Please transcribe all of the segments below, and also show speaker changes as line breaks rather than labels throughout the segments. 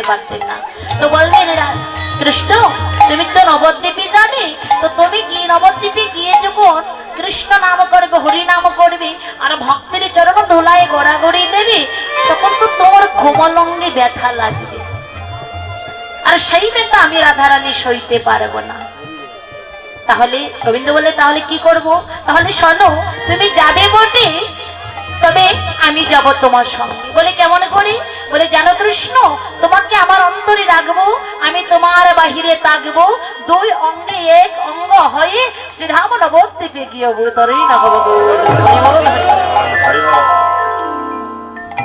পারতেন না। তো বললেন কৃষ্ণ তুমি তো নবদ্বীপে যাবে, তো তুমি কি নবদ্বীপে গিয়ে যখন কৃষ্ণ নাম করবে, হরি নাম করবে আর ভক্তের চরণ ধুলায় গড়াগড়ি দেবে, তখন তো তোমার কোমলঙ্গে ব্যথা লাগবে, আর সেই ব্যথা আমি রাধারানী সইতে পারবো না। তাহলে গোবিন্দ বলে তাহলে কি করব? তাহলে শোনো, তুমি যাবে বটে, তবে আমি যাব তোমার সঙ্গে। বলে কেমন করে? বলে জানো কৃষ্ণ, তোমাকে আমার অন্তরে রাখবো, আমি তোমার বাহিরে থাকবো, দুই অঙ্গে এক অঙ্গ হয়ে শ্রীধাম নবদ্বীপে গিয়ে অবতরণী না হবো।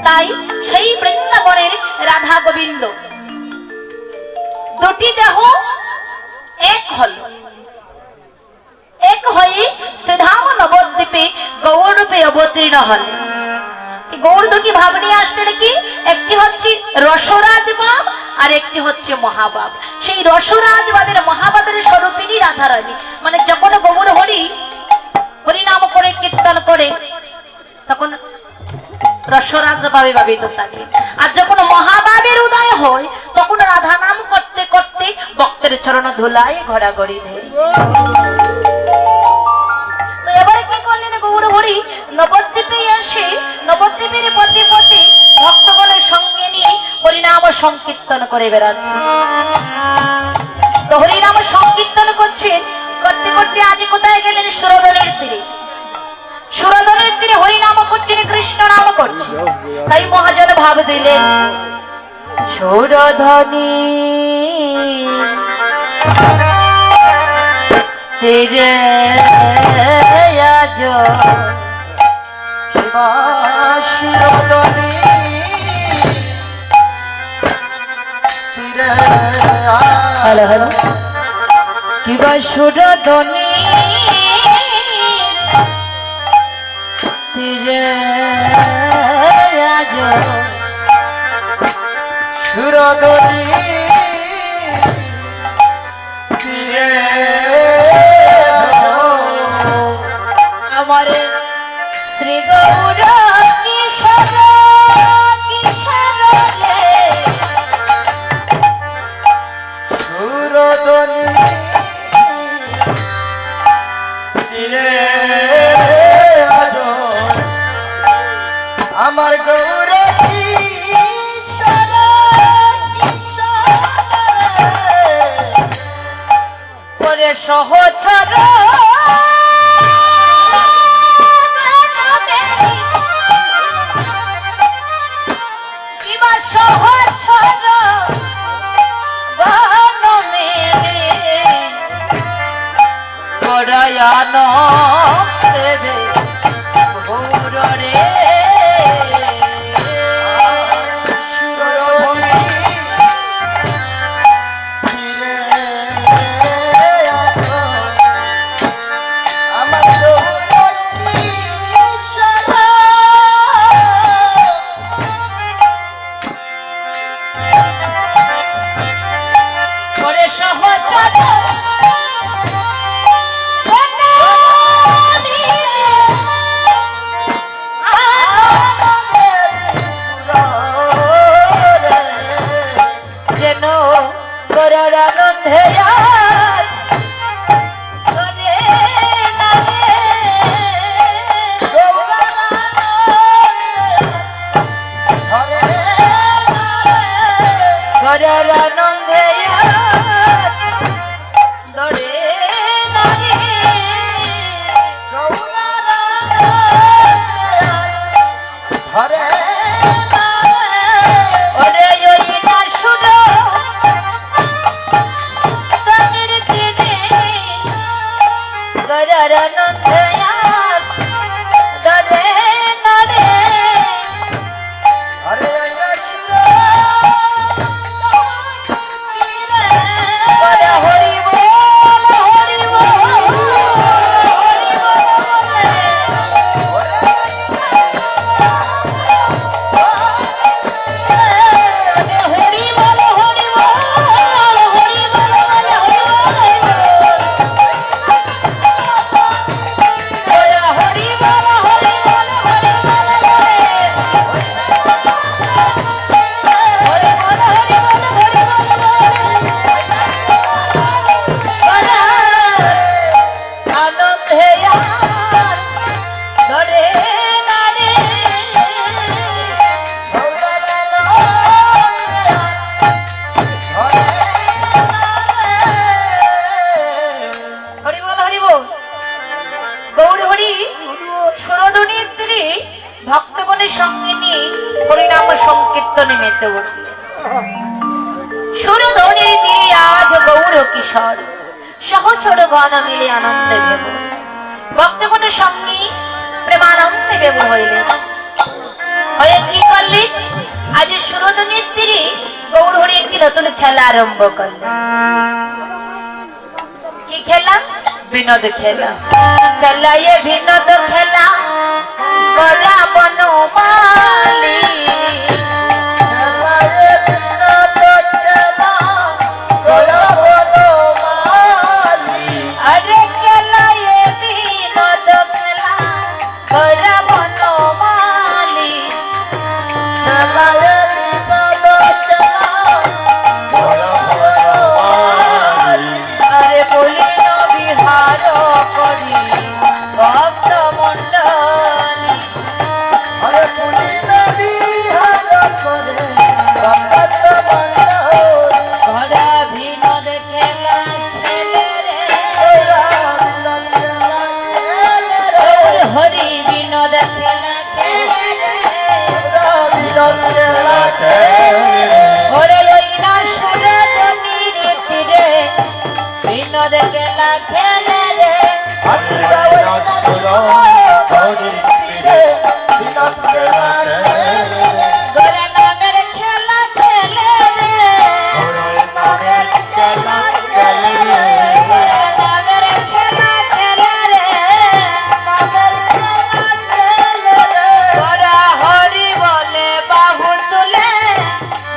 তাই সেই বৃন্দাবনের রাধা গোবিন্দ দুটি দেহ এক হলো, এক হয়ে শ্রীধাম নবদ্বীপে গৌরূপে অবতীর্ণ হল। গৌর দুটি ভাব নিয়ে আসলে কি, একটি হচ্ছে রসরাজ ভাব আর একটি হচ্ছে মহাভাব। সেই রসরাজ ভাবের মহাভাবের স্বরূপিনী রাধারানী, মানে যখন গৌর হরি হরিনাম করে কীর্তন করে তখন রসরাজ ভাবে ভাবিত থাকে, আর যখন মহাভাবের উদয় হয় তখন রাধা নাম করতে করতে ভক্তের চরণ ধুলায় ঘোরাঘড়ি দেয়। তো এবারে কি করলেন গৌর হরি, নবদ্বীপে এসে নবদ্বীপের পথে পথে ভক্তগণের সঙ্গে নিয়ে হরিনাম সংকীর্তন করে বেড়াচ্ছে। তো হরিনাম সংকীর্তন করছেন, করতে করতে আজ কোথায় গেলেন? সুরদলের তীরে। সুরদলের তীরে হরিনাম করছেন, কৃষ্ণ নাম করছেন। তাই মহাজন ভাব দিলেন, সুরধনী তেরে আজ
সুরধনী তেরে
হ্যালো হ্যালো কিবা সুরধনী তেরে আজ
সুরধনী তেরে
আমার শ্রী গৌর কিশোর কিশোর রে
সুরধনী তেরে আমার গৌর কিশোর
পরে সহচর কিবা সহচর গণ মেরে গড়ায়ান দেবে গৌর রে। সুরধুনীর তীরে ভক্তগণের সঙ্গে নিয়ে হরিনাম সংকীর্তনে মেতে উঠল। সুরধুনীর তীরে আজ গৌর কিশোর সহচর গণ মিলে আনন্দে ভেবর, ভক্তগণের সঙ্গে প্রেমানন্দে ভেবর হইলেন। হয়ে কি করলেন? আজ সুরধুনীর তীরে গৌর হরি একটি নতুন খেলা আরম্ভ করলেন। কি খেলা? বিনোদ খেলা। খেলা এ বিনোদ খেলা গড়া বনমালী।
খেলায় বিনোদ খেলা গড়া বনমালী।
আরে খেলা এ বিনোদ খেলা গড়া বনমালী।
খেলায় বিনোদ খেলা গড়া বনমালী।
আরে বলিল বিহার করি ভক্ত মন্ডলী।
আরে পুলিন বিহার করে ভক্ত মণ্ডলী।
ঘরা বিনোদ খেলা খেলে রে,
ওরা বিনোদ খেলা খেলে রে।
ওরে হরি বিনোদ খেলা খেলে রে।
ওরা বিনোদ খেলা খেলে রে।
ওরে ওই না সুরধুনীর তীরে বিনোদ খেলা খেলে রে।
আমরা ওই সুরধুনীর তীরে বিনোদ খেলা খেলে রে।
গোরা নামের খেলা খেলে রে।
নামের খেলা খেলে রে।
গোরা নামের খেলা খেলে রে।
নামের খেলা খেলে রে।
গোরা হরি বলে বাহু তুলে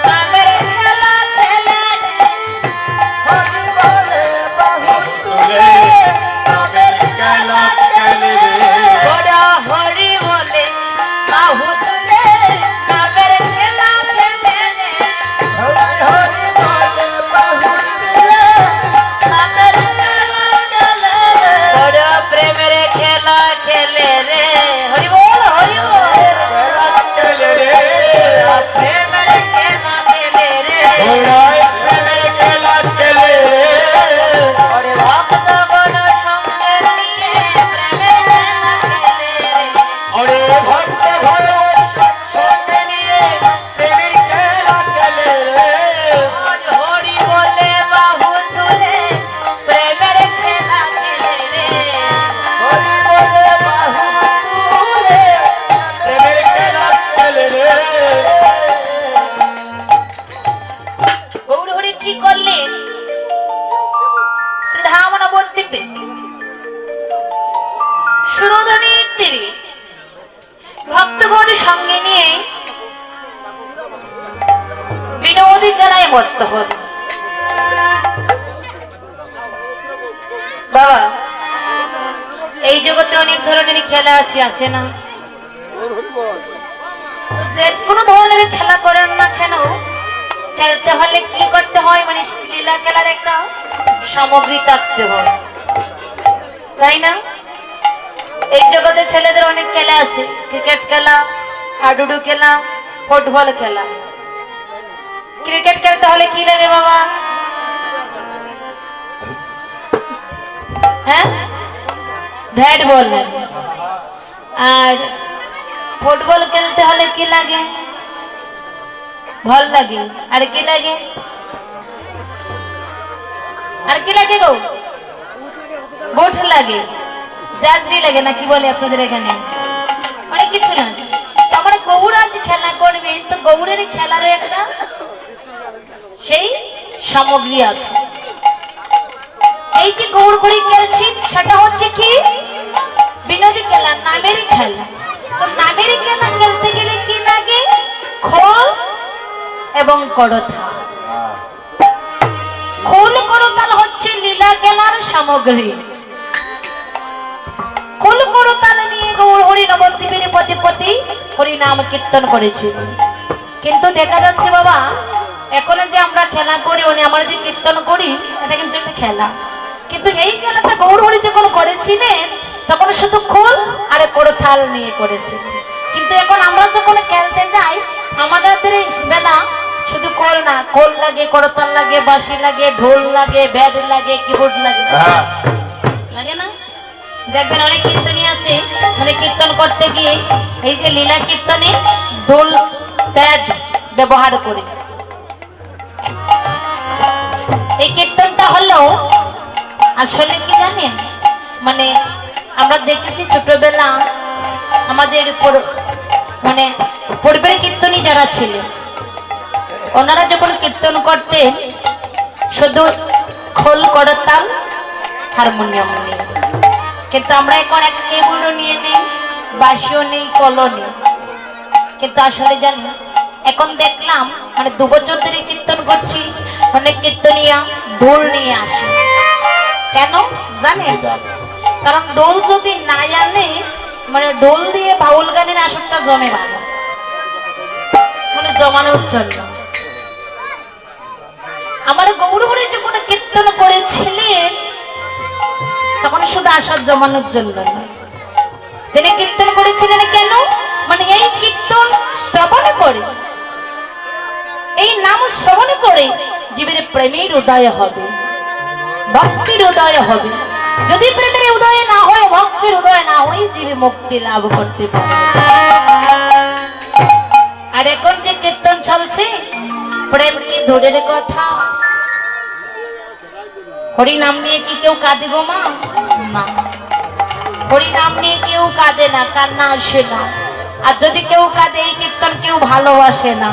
নামের খেলা খেলে রে।
হরি বলে বাহু তুলে নামের খেলা খেলে রে।
গোরা হরি বলে বাহু তুলে নামের খেলা খেলে রে।
হরি হরি বলে বাহু তুলে নামের খেলা খেলে রে।
গোরা প্রেমের খেলা খেলে রে। হরি বল হরি বল।
খেলা খেলে রে।
প্রেমের খেলা খেলে রে।
ওরাই প্রেমের খেলা খেলে রে।
ওরে ভক্তগণ সঙ্গে নিয়ে প্রেমের খেলা খেলে রে।
ওরে ভক্ত ঘর সঙ্গে নিয়ে প্রেমের খেলা খেলে রে।
হরি বলে বাহু তুলে প্রেমের খেলা খেলে রে।
হরি বলে বাহু তুলে প্রেমের খেলা খেলে রে।
গৌর হরি কি করলেন? শ্রীধাম নবদ্বীপে সুরধুনীর তীরে ভক্তগণ সঙ্গে নিয়ে বিনোদী খেলায় মত্ত হল। বাবা, এই জগতে অনেক ধরনের খেলা আছে না? যে কোনো ধরনের খেলা করেন না কেন, খেলতে হলে কি করতে হয়? মানে লীলা খেলার একটা সামগ্রী থাকতে হয়, তাই না? এই জগতে ছেলেদের অনেক খেলা আছে, ক্রিকেট খেলা, হাডুডু খেলা, ফুটবল খেলা। ক্রিকেট খেলতে হলে কি লাগে বাবা? হ্যাঁ, ব্যাট বল লাগে। আর ফুটবল খেলতে হলে কি লাগে? ভাল লাগে। আর কি লাগে? আর কি লাগে গো? বুট লাগে, জাজরি লাগে, না কি বলে আপনাদের এখানে? অনেক কিছু লাগে। তারপরে গৌর আজ খেলা করবে, তো গৌরের খেলারও একটা সেই সামগ্রী আছে। এই যে গৌর ঘড়ি খেলছি, সেটা হচ্ছে কি? বিনোদী খেলা, নামেরই খেলা। তো নামেরই খেলা খেলতে গেলে কি লাগে? খোল এবং করতাল। খোল করতাল হচ্ছে লীলা খেলার সামগ্রী। খোল করতাল নিয়ে গৌর হরি নবদ্বীপের পতি পতি হরি নাম কীর্তন করেছিল। কিন্তু দেখা যাচ্ছে বাবা, এখন যে আমরা খেলা করি, আমরা যে কীর্তন করি, এটা কিন্তু একটা খেলা। কিন্তু এই খেলাটা গৌর হরি যখন করেছিলেন, তখন শুধু খোল আর করতাল নিয়ে করেছিলেন। কিন্তু এখন আমরা যখন খেলতে যাই, আমাদের বেলা শুধু খোল না, খোল লাগে, করতাল লাগে, বাঁশি লাগে, ঢোল লাগে, ব্যাট লাগে, কিবোর্ড লাগে, লাগে না? দেখবেন অনেক কীর্তনী আছে, মানে কীর্তন করতে গিয়ে এই যে লীলা কীর্তনে ঢোল প্যাড ব্যবহার করে। এই কীর্তনটা হলো আসলে কি জানেন, মানে আমরা দেখেছি ছোটবেলা আমাদের মানে পূর্বের কীর্তনী যারা ছিলেন ওনারা যখন কীর্তন করতেন শুধু খোল করতাল হারমোনিয়াম নিয়ে, কিন্তু আমরা এখন এক কেবলও নিয়ে নেই, বাঁশিও নেই, কলও নেই। কিন্তু আসলে জানি এখন দেখলাম মানে 2 বছর ধরে কীর্তন করছি অনেক কীর্তনিয়া ঢোল নিয়ে আসে। কেন জানেন? কারণ ঢোল যদি না জানে, মানে ঢোল দিয়ে বাউল গানের আসরটা জমে ভালো, মানে জমানোর জন্য। আমার গৌরবরে যখন কীর্তন করেছিলেন তখন শুধু আসর জমানোর জন্য নয়, তিনি কীর্তন করেছিলেন কেন, মানে এই কীর্তন শ্রবণ করে, এই নাম শ্রবণ করে জীবের প্রেমের উদয় হবে, ভক্তির উদয় হবে। যদি প্রেমের উদয় না হয়, ভক্তির উদয় না হয়, জীবে মুক্তি লাভ করতে পারে। আর এখন যে কীর্তন চলছে প্রেম কি দূরের কথা, হরি নাম নিয়ে কি কেউ কাঁদে গো মা? না, হরি নাম নিয়ে কেউ কাঁদে না, কান্না আসে না। আর যদি কেউ কাঁদে এই কীর্তন কেউ ভালোবাসে না।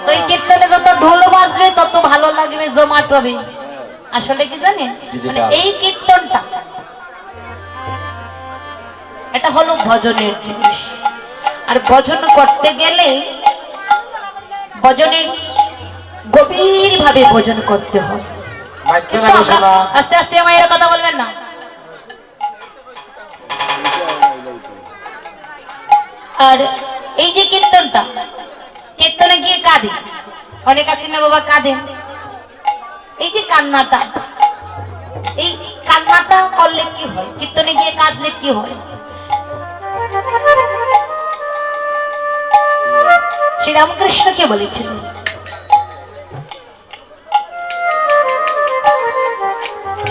তো এই কীর্তনে যত ঢোল বাজবে তত ভালো লাগবে, জমাট হবে। আসলে কি জানেন, মানে এই কীর্তনটা এটা হলো ভজনের জিনিস। আর ভজন করতে গেলে ভজনের গভীর ভাবে ভজন করতে হয়। আস্তে আস্তে আমার কথা বলবেন না। আর এই যে কীর্তনটা, কীর্তনে গিয়ে কাঁদে, অনেক আছে না বাবা কাঁদেন, এই যে কান্নাটা, এই কান্নাটা করলে কি হয়, কীর্তনে গিয়ে কাঁদলে কি হয়? শ্রী রামকৃষ্ণ কে বলেছিলেন,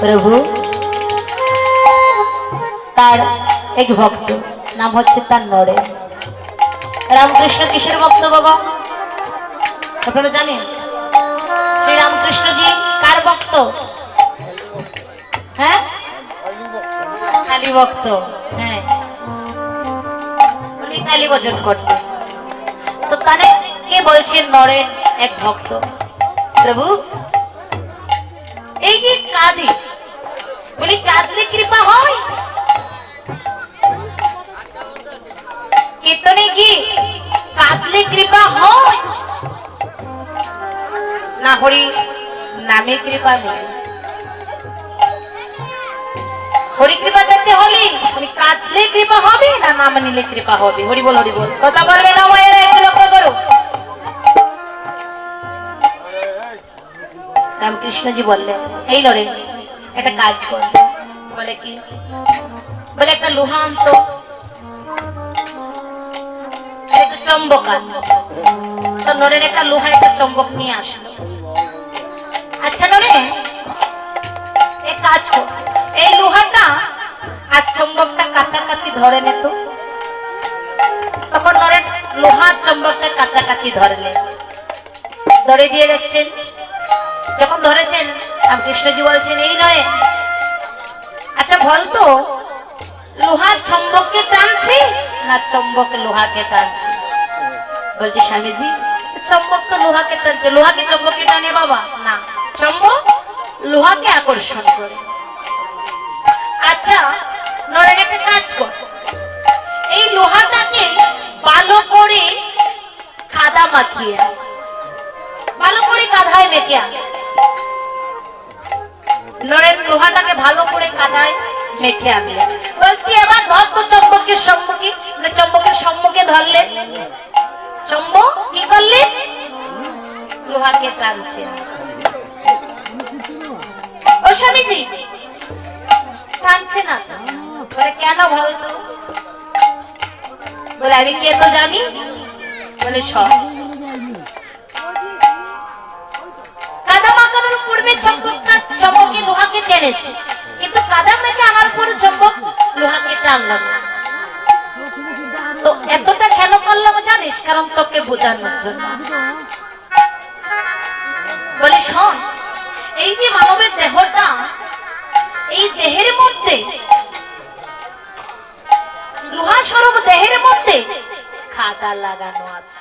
প্রভু তার এক ভক্ত নাম হচ্ছে তার নরেন। রামকৃষ্ণ কিসের ভক্ত বাবা আপনারা জানেন? শ্রী রামকৃষ্ণজি কার ভক্ত? হ্যাঁ, কালী ভক্ত। হ্যাঁ, উনি কালী ভজন করতেন। তো তারে কে বলছেন নরেন এক ভক্ত, প্রভু এই যে কাঁদে, বলি কাঁদলে কৃপা হয়? কীর্তনে কি কাঁদলে কৃপা হয় না? হরি নামে কৃপা নেই। হরি কৃপা পেতে হলে কাঁদলে কৃপা হবে না নাম নিলে কৃপা হবে? হরি বল, হরি বল। কথা বলবে না মায়েরা, একটু লক্ষ্য করো। রামকৃষ্ণজি বললেন, এই লড়ে একটা কাজ কর। বলে কি? বলে একটা লোহা আনতো, একটা চম্বক আনতো। তো নরেন একটা লোহা একটা চম্বক নিয়ে আসলো। আচ্ছা নরেন এক কাজ কর, এই লোহাটা আর চম্বকটা কাছাকাছি ধরে নিত। তখন নরেন লোহার চম্বকটা কাছাকাছি ধরলেন, ধরে দিয়ে দেখছেন। যখন ধরেছেন রামকৃষ্ণজি বলছেন, এই নয় আচ্ছা বলতো লোহার চম্বককে টানছে না চম্বক লোহাকে টানছে? বলছে স্বামীজি চম্বক তো লোহাকে টানছে। লোহাকে চম্বককে টানে বাবা? না, চম্বক লোহাকে আকর্ষণ করে। আচ্ছা নরেন একটা কাজ কর, এই লোহাটাকে ভালো করে কাদা মাখিয়ে, ভালো করে কাদায় মেখে আন। নরেন লোহাটাকে ভালো করে কাদায় মেখে আনলেন। বলছি এবার ধর তো চম্বকের সম্মুখে, চম্বকের সম্মুখে ধরলেন। চম্বক কি করলেন? লোহাকে টানছে। ও স্বামীজি টানছে না। বলে কেন বলতো? বলে আমি কে তো জানি। বলে সব কাদা মাখানোর পূর্বে চম্বকে লোহাকে টেনেছে, কিন্তু কাদা মেখে আনার পরে চম্বক লোহাকে টানলাম। তো এতটা কেন করলাম জানিস? কারণ তোকে বোঝানোর জন্য। বলে শোন, এই যে মানবের দেহটা, এই দেহের মধ্যে লোহা স্বরূপ দেহের মধ্যে খাদা লাগানো আছে।